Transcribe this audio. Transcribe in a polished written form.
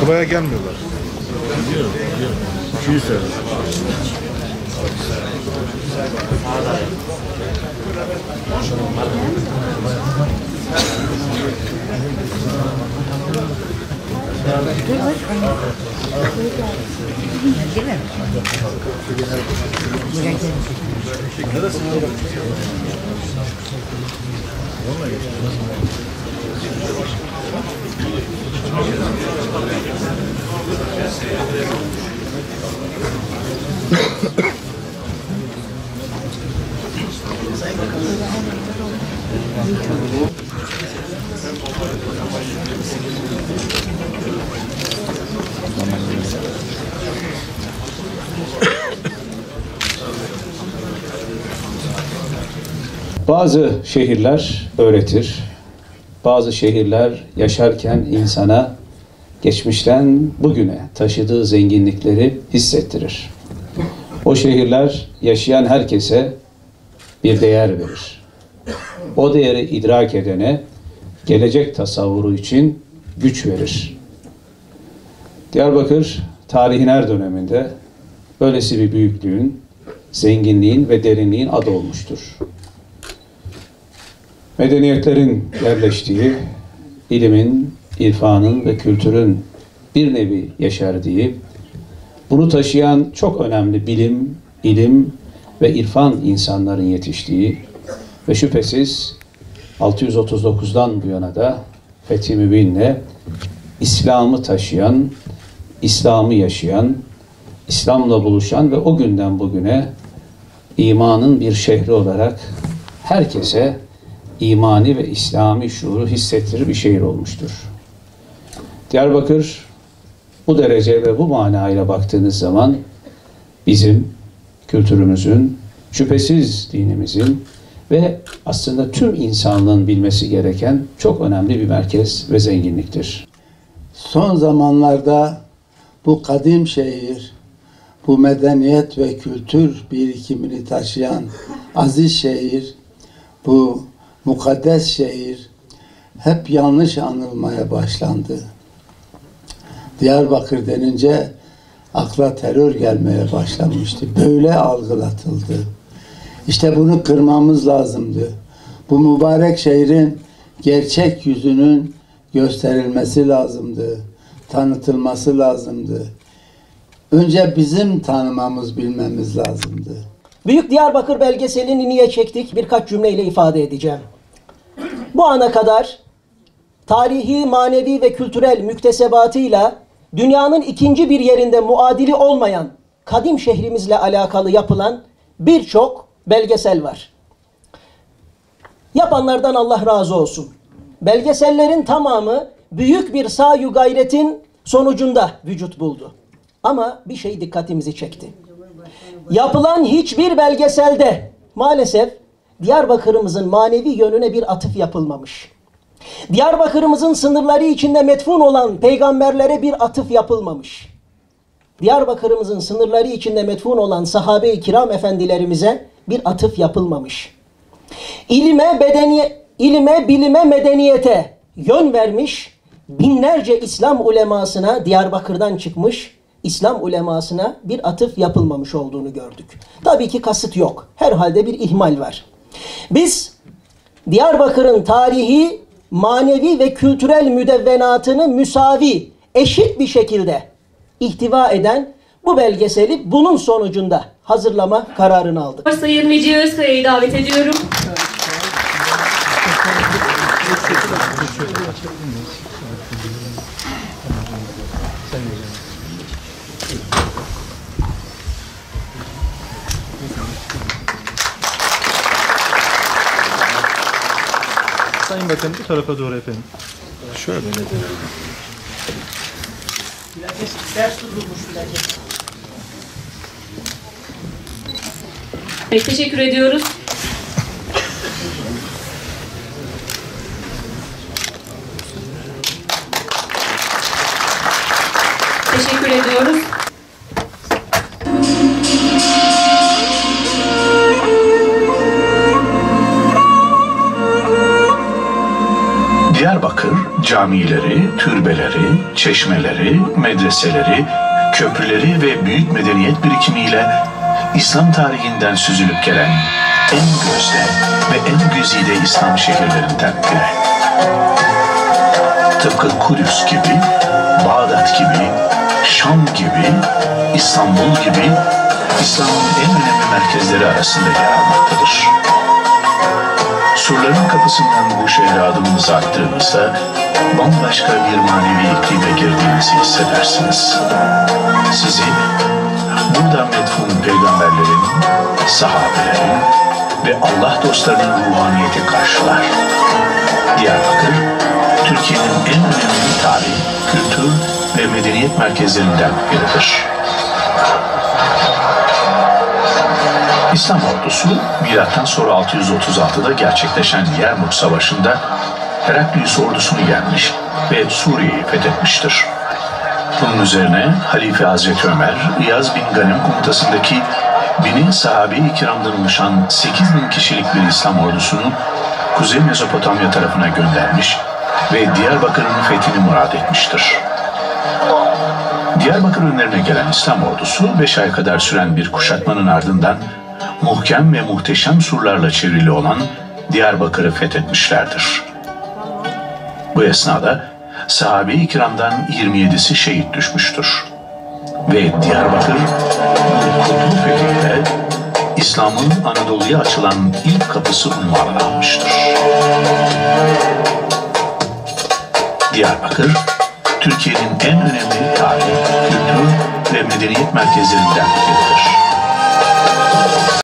Buraya gelmiyorlar. Biliyorum. 200 sene. Bazı şehirler öğretir, bazı şehirler yaşarken insana geçmişten bugüne taşıdığı zenginlikleri hissettirir. O şehirler yaşayan herkese bir değer verir. O değeri idrak edene gelecek tasavvuru için güç verir. Diyarbakır tarihin her döneminde böylesi bir büyüklüğün, zenginliğin ve derinliğin adı olmuştur. Medeniyetlerin yerleştiği, ilimin, irfanın ve kültürün bir nevi yeşerdiği, bunu taşıyan çok önemli bilim, ilim ve irfan insanların yetiştiği ve şüphesiz 639'dan bu yana da Fethi Mübin'le İslam'ı taşıyan, İslam'ı yaşayan, İslam'la buluşan ve o günden bugüne imanın bir şehri olarak herkese imani ve İslami şuuru hissettirir bir şehir olmuştur. Diyarbakır bu derece ve bu manayla baktığınız zaman bizim kültürümüzün, şüphesiz dinimizin ve aslında tüm insanlığın bilmesi gereken çok önemli bir merkez ve zenginliktir. Son zamanlarda bu kadim şehir, bu medeniyet ve kültür birikimini taşıyan aziz şehir, bu mukaddes şehir hep yanlış anılmaya başlandı. Diyarbakır denince akla terör gelmeye başlamıştı. Böyle algılatıldı. İşte bunu kırmamız lazımdı. Bu mübarek şehrin gerçek yüzünün gösterilmesi lazımdı. Tanıtılması lazımdı. Önce bizim tanımamız, bilmemiz lazımdı. Büyük Diyarbakır belgeselini niye çektik? Birkaç cümleyle ifade edeceğim. Bu ana kadar tarihi, manevi ve kültürel müktesebatıyla dünyanın ikinci bir yerinde muadili olmayan kadim şehrimizle alakalı yapılan birçok belgesel var. Yapanlardan Allah razı olsun. Belgesellerin tamamı büyük bir sayu gayretin sonucunda vücut buldu. Ama bir şey dikkatimizi çekti. Yapılan hiçbir belgeselde maalesef Diyarbakır'ımızın manevi yönüne bir atıf yapılmamış. Diyarbakır'ımızın sınırları içinde metfun olan peygamberlere bir atıf yapılmamış. Diyarbakır'ımızın sınırları içinde metfun olan sahabe-i kiram efendilerimize bir atıf yapılmamış. İlime, bilime, medeniyete yön vermiş, binlerce İslam ulemasına Diyarbakır'dan çıkmış, İslam ulemasına bir atıf yapılmamış olduğunu gördük. Tabii ki kasıt yok. Herhalde bir ihmal var. Biz Diyarbakır'ın tarihi, manevi ve kültürel müdevvenatını müsavi, eşit bir şekilde ihtiva eden bu belgeseli bunun sonucunda hazırlama kararını aldık. Sayın Veci Özkaya'yı davet ediyorum. Sayın Bakanım bu tarafa doğru efendim. Şöyle. Evet, teşekkür ediyoruz. Teşekkür ediyoruz. Diyarbakır Diyarbakır camileri, türbeleri, çeşmeleri, medreseleri, köprüleri ve büyük medeniyet birikimiyle İslam tarihinden süzülüp gelen en gözde ve en güzide İslam şehirlerinden biri. Tıpkı Kudüs gibi, Bağdat gibi, Şam gibi, İstanbul gibi İslam'ın en önemli merkezleri arasında yer almaktadır. Surların kapısından bu şehre adımınızı attığınızda bambaşka bir manevi iklime girdiğinizi hissedersiniz. Sizi burada metfun peygamberlerin, sahabelerin ve Allah dostlarının ruhaniyeti karşılar. Diyarbakır, Türkiye'nin en önemli tarih, kültür ve medeniyet merkezlerinden biridir. İslam ordusu milattan sonra 636'da gerçekleşen Yermuk Savaşı'nda Heraklius ordusunu yenmiş ve Suriye'yi fethetmiştir. Bunun üzerine Halife Hazreti Ömer, İyaz bin Ganem komutasındaki bini sahabe-i kiramdan oluşan 8.000 kişilik bir İslam ordusunu Kuzey Mezopotamya tarafına göndermiş ve Diyarbakır'ın fethini murad etmiştir. Diyarbakır önlerine gelen İslam ordusu 5 ay kadar süren bir kuşatmanın ardından muhkem ve muhteşem surlarla çevrili olan Diyarbakır'ı fethetmişlerdir. Bu esnada sahabe-i kiramdan 27'si şehit düşmüştür. Ve Diyarbakır bu kutlu fethiyle İslam'ın Anadolu'ya açılan ilk kapısı unvanını almıştır. Diyarbakır, Türkiye'nin en önemli tarih, kültür ve medeniyet merkezlerinden biridir.